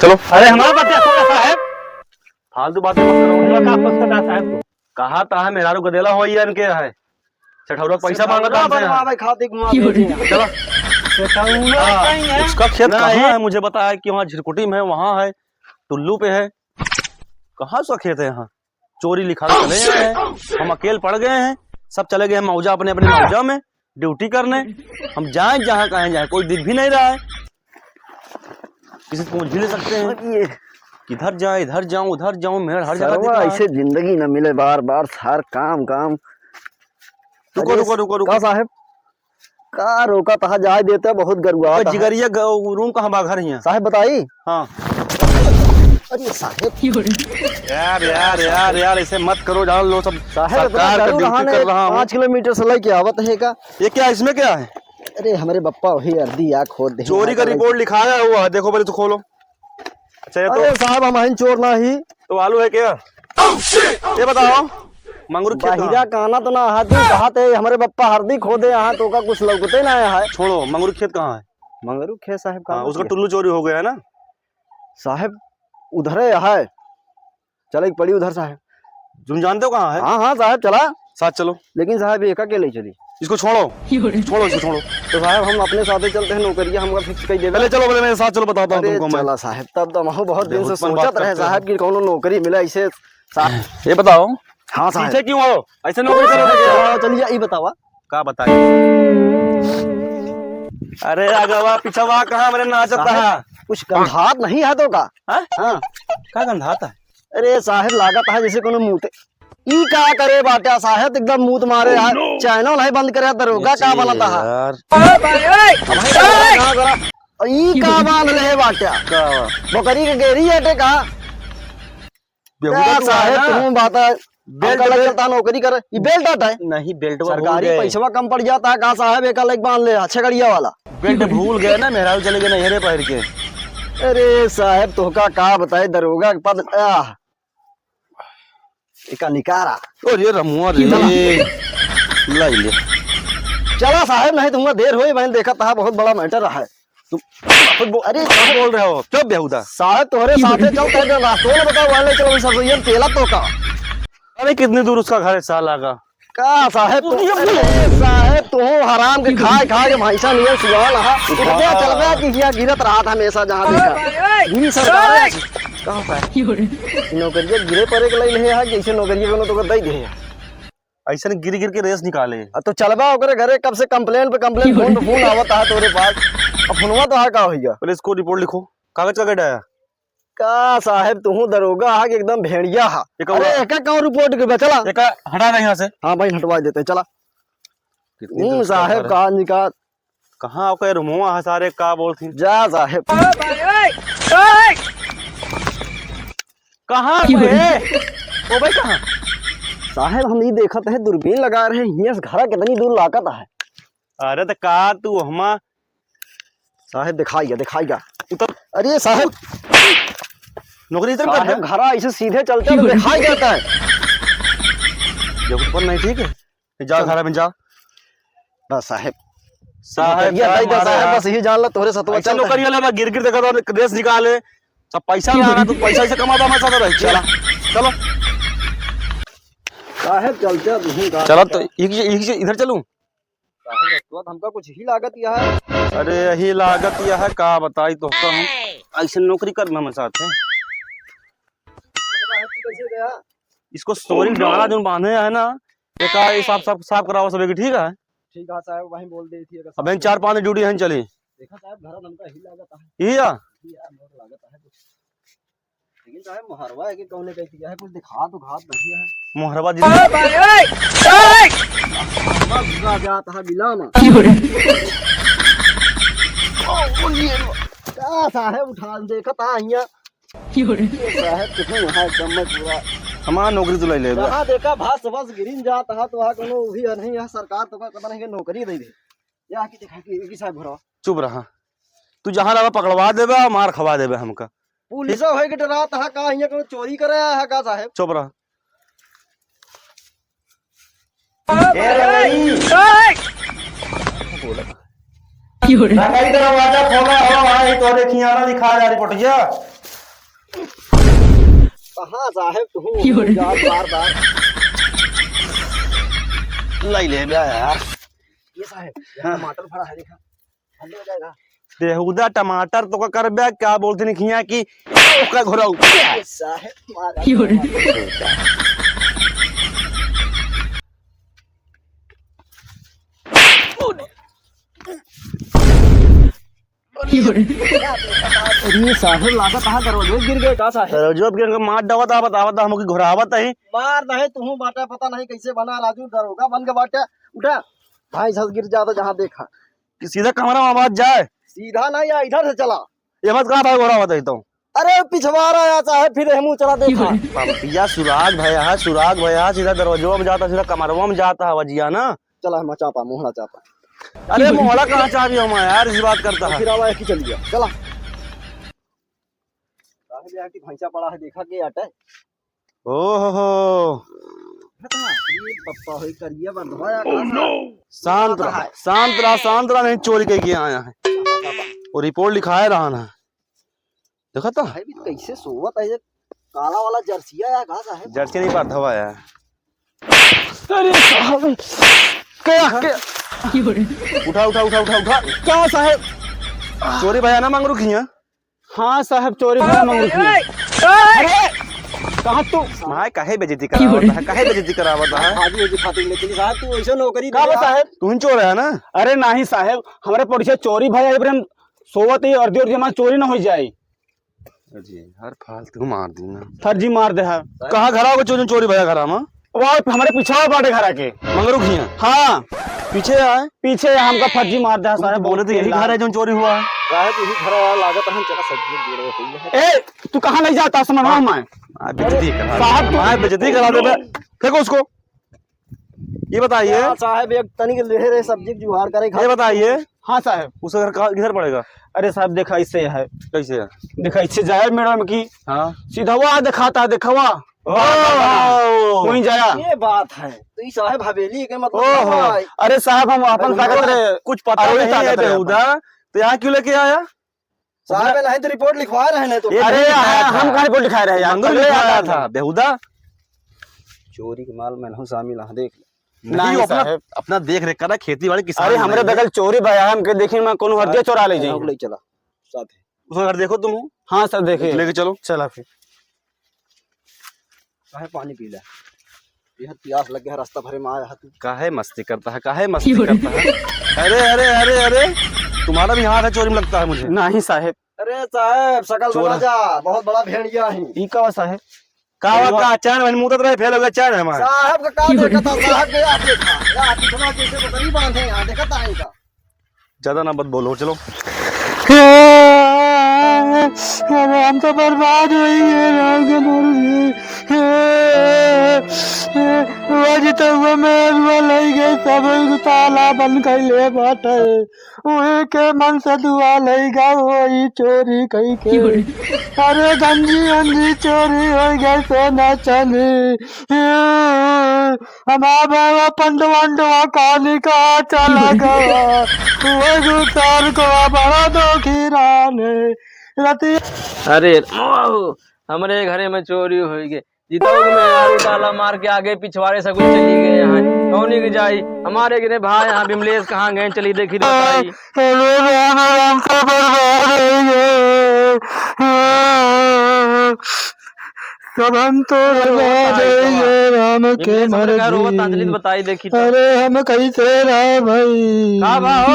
चलो। अरे हमारा बच्चा सोया साहब, फालतू बातें मत करो। का पछता साहब को कहा था है मेरा गदेला हो यार के है चठौरा पैसा मांगा था भाई खाते घुमा दे। चलो। है उसका खेत ना, कहाँ ये- है मुझे बताया कि वहाँ झिरकुटी में है, वहाँ है, टुल्लू पे है। कहाँ उसका खेत है यहाँ? चोरी लिखा के चले गए हैं, हम अकेले पड़ गए हैं, सब चले गए हैं मौजा अपने अपने मौजा में ड्यूटी करने। हम जाए जहाँ कहें जाए, कोई दिख भी नहीं रहा है, किसी को पूछ भी नहीं सकते हैं। ये किधर जाए, इधर जाऊं उधर जाऊं, मेरा हर जगह दिख रहा है। ऐसे जिंदगी न मिले बार बार, हर काम काम। रुको रुको रुको रुको। का साहब का रोका तहा जाए देते बहुत गरुआ था। जिगरिया रूम कहाँ बा घर यहाँ? साहब बताई। हाँ। अरे साहब यार यार यार यार ऐसे मत करो, जान लो सब साहब सरकार का ड्यूटी कर रहा हूँ। 5 किलोमीटर से लेके आवत है का। ये क्या इसमें क्या है? अरे हमारे बप्पा वही अर्धी आँख खोद दे। चोरी का रिपोर्ट लिखाया हुआ है, देखो पहले तो खोलो। अच्छा ये अरे साहब हम चोर ना ही तो आलू है क्या? ये बताओ मंगरू खेत बाहिरा कहाँ? काना तो ना हाथी कहाते हमारे बप्पा हरदी खोदे यहाँ तो का कुछ लगते ना है। छोड़ो, मंगरू खेत कहाँ है? मंगरू खे साहब हाँ, का उसका टुल्लू चोरी हो गया है ना। साहब उधर है, चले पड़ी उधर साहब। तुम जानते हो कहाँ है? हाँ हाँ साहब चला, साथ चलो। लेकिन साहब एक अकेले चली। इसको छोड़ो छोड़ो, इसको छोड़ो। तो साहब हम अपने साथ चलते हैं, नौकरिया हमका फिक्स कर दे। पहले चलो, पहले मेरे साथ चलो, बताता हूँ अरे तुमको मैं। चला साहब, तब तो हम बहुत दिन से बहुत बात सोचत रहे करते साहब कि कोनो नौकरी मिले ऐसे साहब। ये बताओ हाँ साहब पीछे क्यों हो? ऐसे नौकरी करोगे? चलो, चलिए ये बतावा। का बताइए? अरे अगवा पिछवा कहाँ मेरे नाचता है? साहब, कुछ गंधात नहीं है तो का। हाँ? हाँ का गंधाता है? अरे साहब लागत है जैसे कोनो मुँह ई का करे बाटा साहब, एकदम मुंह मारे है। चैनल है बंद करे, दरोगा का बनता है यार ई का बांध ले बाटा का बकरी के गेरी हटे का। बेहुदा क्या तू साहब है ना? तुम बात है, बेल्ट बेल्ट- चलता नौकरी करे, ये बेल्ट हटा है। नहीं, बेल्ट सरकारी पैसा कम पड़ जाता है का साहब, एक अलग बांध ले अच्छे गड़िया वाला। बेल्ट भूल गए ना, मेहरारू चले गए नहरे पहन के। अरे साहब तोहका का बताए, दरोगा के पद इका निकारा। और ये रमुआ रे लाई ले। चला साहब, नहीं तुमका देर हुई, मैंने देखा था बहुत बड़ा मैटर रहा है। अरे क्या बोल रहे हो? क्यों बेहुदा? साहब तोहरे साथे चलते हैं, रास्तों में बताओ वाले चलो सरसोईया तेला तो का। अरे कितनी दूर उसका घर है साला का? का साहब अरे साहब तू हराम के खाए खाए के भैंसा नियर सुगाल हा इतना चल गया कि किया गिरत रहा था हमेशा जहां देखा गिरी सरकार कहां पे नौकरिया गिरे परे के लिए है, जैसे नौकरिया कोनो तो दई दे। ऐसे गिर गिर के रेस निकाले। तो चलबा ओकरे घरे कब से कंप्लेन पे कंप्लेन, फोन पे फोन आवत है तोरे पास। अब फोनवा तो है का होइया। पहले इसको रिपोर्ट लिखो, कागज का गड्ढा है। का साहब तू दरोगा हा कि एकदम भेड़िया हा। एक अरे एक कौन रिपोर्ट के चला। एक हटा रहे यहाँ से। हां भाई हटवा देते चला। कितनी दूर उसका साहब घर है? का निकाल कहाँ आपका रुमुआ है सारे का बोलती? जा साहब कहाँ पे? ओ भाई कहाँ? साहब हम ये देखत है, दूरबीन लगा रहे हैं, यहाँ से घर कितनी दूर लागत है। अरे तो का तू हमा साहब दिखाइएगा उतर। अरे साहब नौकरी इधर कर साहब घर ऐसे सीधे चलते हैं तो दिखाई जाता है। जो ऊपर नहीं, ठीक है जा घर में जा। बस साहब साहब साहब बस यही जान ला तोरे सतवा ऐसा चल नौकरी वाला गिर गिर देखा तो रेस निकाले, सब पैसा लाना तो पैसा से कमाता हमारे साथ रहे। चला चलो साहब चलते नहीं का चलो तो इधर चलूं। साहब हमका कुछ ही लागत यह है। अरे यही लागत यह है का बताई तो हम ऐसे नौकरी करना हमारे साथ है। कैसे गया? इसको सोरी डाला जो बांधे है ना, एक साफ साफ साफ कराओ सब, ठीक है? ठीक है साहब वहीं बोल दे थी। अब 4-5 ड्यूटी है चली। देखा साहब घर हमका ही लागत है। यही है यार मोर लागत है कुछ, लेकिन साहब मोहरवा है कि कौन कह दिया है, कुछ दिखा तो घात नहीं है। मोहरबा जी जाता है बिला में क्या साहब उठा देखा था यहाँ साहब कितने यहाँ एकदम में पूरा हमारा नौकरी तो ले ले। जहाँ देखा भास बस गिरिन जाता है तो वहाँ कोनो भी नहीं है, सरकार तो का पता नहीं कि नौकरी दे दे या की देखा कि साहब भरवा चुप रहा, तू जहाँ लगा पकड़वा देबे और मार खवा देबे हमका। पुलिस है कि डरात है का यहाँ कोनो चोरी करे है का साहब। चुप रहा। दरवाजा खोला हो भाई, तो देखिए आना दिखा जा रही पटिया। कहाँ साहब तू जा बार बार लाई ले बे यार। ये साहब टमाटर भरा है देखा ठंडे हो जाएगा। बेहुदा टमाटर तो का कर बे क्या बोलते नहीं खिया कि ओका घोराऊ ये साहब अरे साहब लागत कहाँ दरवाजे गिर गए का साहब जो के मार डावत आवत हमके घोरावत है। मार नहीं तू बाटा पता नहीं कैसे बना राजू दरोगा बन के बाटा उठा भाई झस गिर जाता जहाँ देखा कि सीधा कमरा में आवाज जाए। सीधा नहीं या इधर से चला ये मत कहाँ भाई घोरावत है तो अरे पिछवाड़ा आया साहब फिर हमू चला देखा भैया सुराग भैया सीधा दरवाजा में जाता सीधा कमरवा में जाता है वजिया ना। चला हम चापा मोहड़ा चापा अरे मोहला कहाँ चाह रही हो यार इस बात करता है। फिर आवा की चल गया चला साहब यहाँ की भैंसा पड़ा है देखा के आटा ओहो पप्पा होई करिए बंधवाया का शांत रहा नहीं चोरी करके आया है और रिपोर्ट लिखाया रहा ना देखा था भाई भी कैसे सोवत है ये काला वाला जर्सिया या का साहब जर्सी नहीं पाता हुआ यार। अरे साहब क्या उठा क्या साहब चोरी भैया ना मांग रुकी है। हाँ साहब चोरी भैया मांग रही कहाँ तू माय काहे बेइज्जती करावता है काहे बेइज्जती करावता है। आज ये खातिर लेकिन साहब तू ऐसे नौकरी का साहब तू ही चोर है ना। अरे नहीं साहब हमारे पड़ोसी चोरी भाई इब्राहिम सोवत ही अर्धी अर्धी हमारी चोरी ना हो जाए। जी हर फालतू मार दी ना फर्जी मार दे है कहाँ घरा होगा चोरी भैया घरा में वो हमारे पीछे बाटे घर के मांग रुकी है। हाँ पीछे आए पीछे हमका फर्जी मार दे साहब बोले तो यही घर है जो चोरी हुआ है। साहब यही घर वाला लागत हम चला सब्जी गिरे हुई है ए तू कहाँ नहीं जाता समझ मैं बेइज्जती करा साहब तू बेइज्जती करा दे फेंको उसको। ये बताइए साहब एक तनिक लेहरे सब्जी जुहार करे ये बताइए हाँ साहब उसका घर किधर पड़ेगा। अरे साहब देखा इससे है कैसे है देखा इससे जाए मैडम की हाँ सीधा वो दिखाता है देखा हुआ वहीं जाया। ये बात है तो ये साहब हवेली के मतलब ओहो। भाई। अरे साहब हम अपन ताकत रहे कुछ पता अरे नहीं है ताकत रहे बेहुदा तो यहाँ क्यों लेके आया। साहब नहीं तो रिपोर्ट लिखवा रहे हैं तो ये अरे नहीं लिखाया था। हम कहाँ रिपोर्ट लिखाए रहे यार मंगल लिखाया था बेहुदा। चोरी के माल में नहीं शामिल है देख नहीं नहीं साहब। अपना देख रेख करा खेती बाड़ी किसान अरे हमरे बगल चोरी भया हमके देखी मैं कोनो हरदिया चोरा ले ले जाई। चला साथ है उसका घर देखो तुम हाँ सर देखे लेके चलो। चला फिर काहे पानी पी ले यह प्यास लग गया रास्ता भरे में आया तू काहे मस्ती करता है काहे मस्ती करता है। अरे अरे अरे अरे तुम्हारा भी हाथ है चोरी में लगता है मुझे। नहीं साहब अरे साहब सकल चोरा। बना जा बहुत बड़ा भेड़िया है ई का साहब का चैन मैंने मुंह रहे फेल हो गया चैन है हमारा। साहब का काम देखा था साहब के आप देखा या कितना कैसे बकरी बांधे यहां देखा था इनका ज्यादा ना बत बोलो चलो। हम तो बर्बाद हो गए तो सब ताला बंद कर ले बाटे वही के मन से दुआ लेगा वही चोरी कही के अरे गंजी चोरी हो गई सोना चली हमारा पंडवा काली का चला गया वो तार को बड़ा दो खीराने अरे हमारे घरे में चोरी हो गई जीताओ में यार ताला मार के आगे पिछवाड़े से कुछ चली गए यहाँ कौन की जाई हमारे गिरे भाई यहाँ बिमलेश कहाँ गए चली देखी बताई। हम तो राम के मर अंजलि बताई देखी तो। अरे हम कैसे रहे भाई का भाव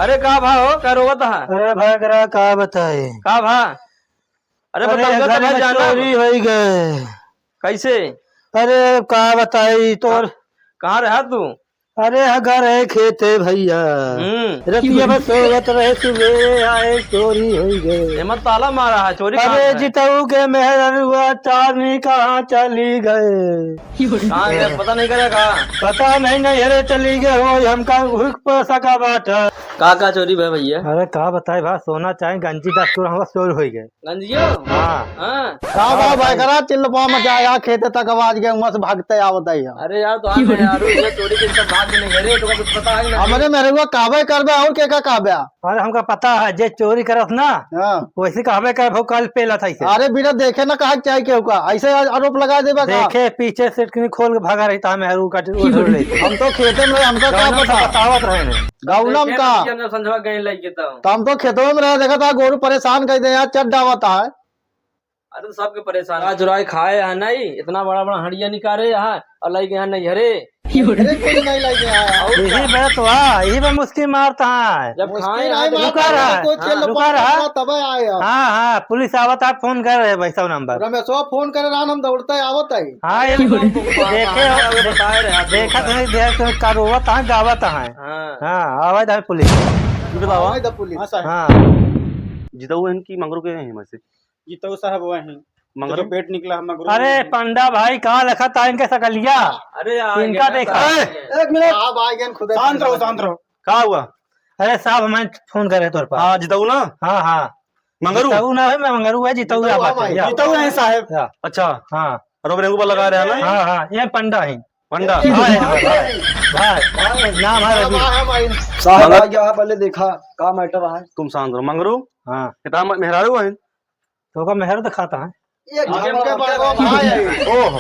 अरे का भाव का रोवत है अरे भागरा का बताए का भा अरे बताओ घर में चोरी हो गए कैसे अरे का बताई तोर कहाँ रहा तू अरे घर है खेते भैया रतिया में सोवत रहे सुबह आए चोरी हो गए एमत ताला मारा है चोरी कहाँ अरे है? जिताऊ के मेहर हुआ चांदनी कहाँ चली गए कहाँ गए पता नहीं करे कहाँ पता नहीं अरे चली गए हो हमका हुक पर सका बात का चोरी भाई भैया? अरे का बताए भा सोना चाहे गंजी 10 तोर हमका चोर हो गए। गंजियो? हाँ हाँ। का भाई करा चिल्लपा मचा आया खेते तक आवाज गए वहां से भागते आवत है यहाँ। अरे यार तो आप यार ये चोरी के सब भाग नहीं गए तो कुछ पता है ना? हमने मेरे को काबे करबे और के का काबे। अरे हमका पता है जे चोरी करत ना हाँ। वैसे कहबे कर भो कल पेला था इसे। अरे बिना देखे ना कहा चाहिए केहू का ऐसे आरोप लगा देबे का। देखे पीछे से कहीं खोल के भागा रही था मेहरू का उधर ले हम तो खेते में हमका क्या पता बतावत रहे ने। गौलम का हमने संजवा गए लग गया तो हम तो खेतों में रह देखा था गोरू परेशान कर दे यार चट डावता है। अरे तो सबके परेशान आज चुराई खाए यहाँ नहीं इतना बड़ा बड़ा हड़िया निकाले यहाँ और लाई यहाँ नहीं हरे अरे कोई नहीं लगे यही बात हुआ यही में मुश्किल मारता है। जब खाए यहाँ तो रुका रहा है, रुका रहा। तब आए हाँ हाँ पुलिस आवत है फोन कर रहे वैसा नंबर। रमेशवा फोन करे रहा हम दौड़ते आवत है। हाँ ये देखे बताए रहे आप। देखा नहीं देख कारोवत है गावत है। हाँ हाँ आवाज है पुलिस। बतावा पुलिस हाँ जीता हुआ इनकी मंगरू के हैं वैसे जीतो साहब वो हैं मंगरू पेट निकला हम मगरू अरे पंडा भाई कहाँ लिखा था इनके सकलिया अरे यार इनका देखा। एक मिनट आप आ गए खुद शांत रहो शांत रहो। कहा हुआ? अरे साहब हमें फोन करे तोर पास। हाँ जीता ना हाँ हाँ मंगरू। जीताऊ ना है मैं मंगरू है जीताऊ जीताऊ बात भाई, है। जीतो हैं साहब। अच्छा हाँ रोबरेंगू पर लगा रहे हैं ना हाँ हाँ ये पंडा है। पंडा। भाई भाई नाम है रवि। साहब आ गया पहले देखा का मैटर रहा है। तुम शांत रहो मंगरू हाँ किताब मेहरारू है तो का मेहर दिखाता है। ये घर के बड़वा भाई है। ओह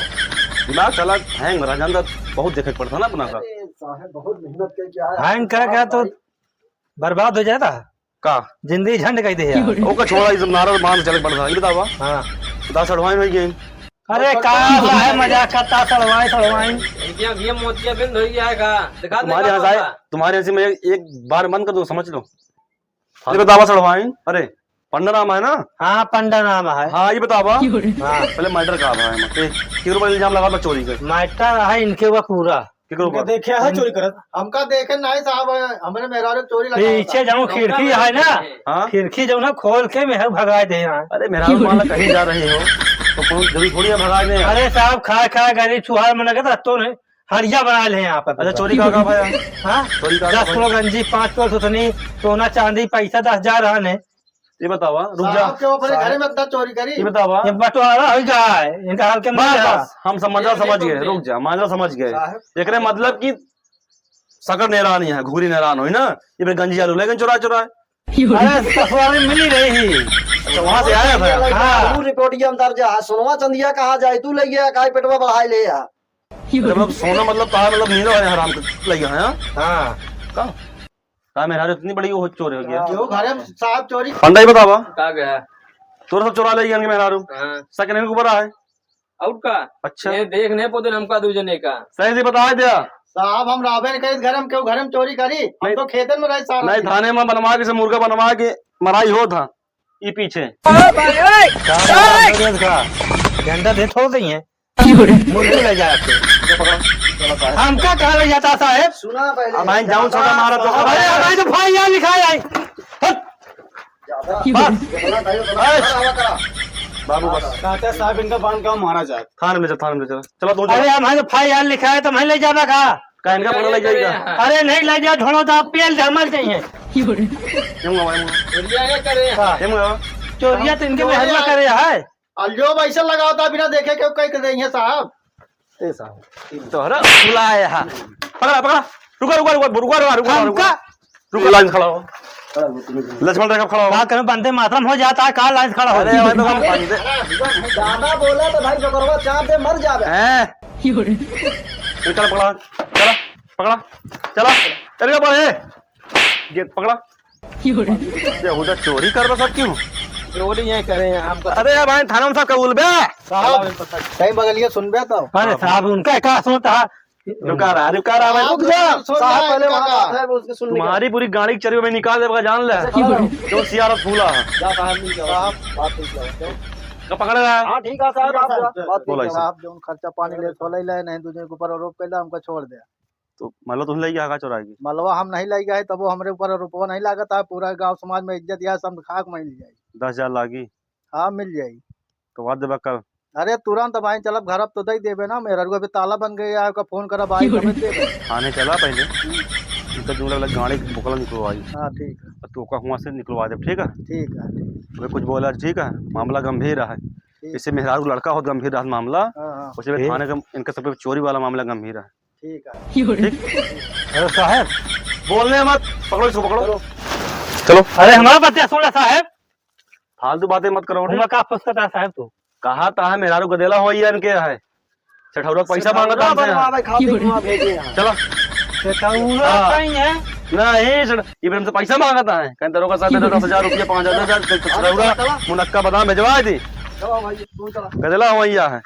दिमाग चला हैंग मेरा जानता बहुत देखे पड़ता ना अपना का साहब बहुत मेहनत करके आया। हैंग कर गया तो बर्बाद हो जाता का जिंदगी झंड कह दे यार। ओका छोड़ा इस नारा मान चले पड़ता ये बतावा हाँ बता सड़वाई में गए अरे कहा है मजाक करता सड़वाई सड़वाई। ये मोतिया बिंद हो गया है का दिखा दे तुम्हारे यहाँ से आए तुम्हारे यहाँ से मैं एक बार बंद कर दो समझ लो। ये बतावा सड़वाई अरे पंडा नाम है ना? हाँ पंडा नाम है। हाँ ये बतावा हाँ पहले मर्डर कहा है मत किरो पर इल्जाम लगा था चोरी का मैटर है इनके ऊपर पूरा। किरो पर देखे है चोरी करत हमका देखे नहीं साहब हमने मेरा चोरी लगा पीछे जाऊँ खिड़की है ना हाँ खिड़की जाऊँ ना खोल के मेहर भगा दे यहाँ। अरे मेरा माला कहीं जा रहे हो तो जरूरी थोड़ी है भगा दें। अरे साहब खा खा गरीब चूहा में लगे तो नहीं हरिया बना ले यहाँ पर। अच्छा चोरी का भाया हाँ चोरी का 10 किलो गंजी 5 किलो सुथनी सोना चांदी पैसा 10,000 रहने। ये बतावा रुक जा साहब के अपने घर में इतना चोरी करी। ये बतावा ये बंटवारा हो गया है इनका हाल के बस नहीं रहा। बस हम समझ गए रुक जा माजरा समझ गए एकरे मतलब की सकर नेरान है घूरी नेरान हो ना ये फिर गंजी आलू लेकिन चुरा चुरा अरे ससुराल मिली रही। अच्छा वहां से आया था। हाँ। तू रिपोर्टिया में दर्ज है सोनवा चंदिया कहाँ जाए तू ले गया काय पेटवा बढ़ाई ले आ। मतलब सोना मतलब कहा मतलब नीरो है हराम लग गया है हाँ कहा मेरा इतनी बड़ी वो चोरी हो गया क्यों घर में साहब चोरी पंडा ही बतावा का गया तोरा सब चुरा ले गया मेहरारू हाँ सेकंड हैंड ऊपर है। आउट का अच्छा ये देखने पोते हमका दूजने का सही से बता दिया साहब हम राबे ने कही घर में क्यों घर में चोरी करी हम तो खेतन में रहे सारा। नहीं थाने में बनवा के से मुर्गा बनवा के मराई हो था ये पीछे झंडा दे छोड़ दी है मुर्गी ले जाते हमका कहा ले जाता साहेब। सुना पहले अब मैं जाऊं छोटा मारा तो अरे हमारी तो भाई यहाँ लिखा है। बाबू बस कहते साहब इनका बांध का मारा जाए। थाने में चलो चलो दो अरे हमारे भाई यहाँ लिखा है तो मैं ले जाना कहा। का इनका पकड़ लग जाएगा अरे नहीं ले जा ढोलो तो आप पेल धमल चाहिए। चोरिया तो इनके मेहरबा करे है। जो पैसा लगाओ था बिना देखे क्यों कहीं कर रही है साहब। तोहरा बुलाया है। पकड़ा पकड़ा रुका रुका रुका रुका रुका रुका रुका रुका लाइन खड़ा हो लक्ष्मण रेखा खड़ा हो कहा कहीं बंदे मातरम हो जाता है कहा लाइन खड़ा हो। अरे भाई तो हम बंदे ज्यादा बोला तो भाई जोकरवा चाप दे मर जावे। हैं चल पकड़ा चला पकड़ा चला चल पड़े ये पकड़ा ये उधर चोरी कर रहा सब क्यों चोरी यहाँ करे हैं आपका अरे भाई थाना में सब कबूल बे साहब कहीं बगलिए सुन बे तो अरे साहब उनका क्या सुनता है। रुका रहा भाई रुक जा साहब पहले वहाँ बात है उसके सुन तुम्हारी पूरी गाड़ी की चरी में निकाल देगा जान ले जो सियारत फूला है का पकड़ रहा है हाँ ठीक है साहब बात बोला ठीक इसे। है आप जो खर्चा पानी ले सोले ले नहीं दूसरे के ऊपर आरोप कर हमको छोड़ दे। तो मान लो तुम ले गया चुराएगी मलवा हम नहीं लाई गए तब वो हमारे ऊपर आरोप नहीं लागत है पूरा गांव समाज में इज्जत या सब खाक मिल जाएगी। 10,000 लागी हाँ मिल जाएगी। तो बात देबा कल अरे तुरंत भाई चलब घर अब तो दे देबे ना मेरा अभी ताला बन गया है फोन करा भाई हमें दे दे। थाने चला पहले इनका जो लग गाड़ी की बुकला निकलवाई हाँ ठीक है और तो का हुआ से निकलवा दे, ठीक है? ठीक है ठीक वे कुछ बोला, ठीक है? मामला गंभीर है, इससे मेहरारू लड़का हो गंभीर रहा मामला, हाँ उसे भी थाने का इनका सब पे चोरी वाला मामला गंभीर है। ठीक है। अरे साहब बोलने मत, पकड़ो इसको, पकड़ो चलो। अरे हमारा बच्चा सुन साहब, फालतू बातें मत करो। हमारा का फंसता साहब तो कहा था है मेहरारू गदेला हो या इनके है चठौरा पैसा मांगा था हमसे यहाँ। खा पी के वहाँ भेजे यहाँ। चलो हाँ। नहीं ये हमसे पैसा मांगा था है, कहते दरोगा साहब 10,000 रुपया 5,000 चठौरा मुनक्का बादाम भिजवा दी, चलो भाई तू चला। गदेला हो है।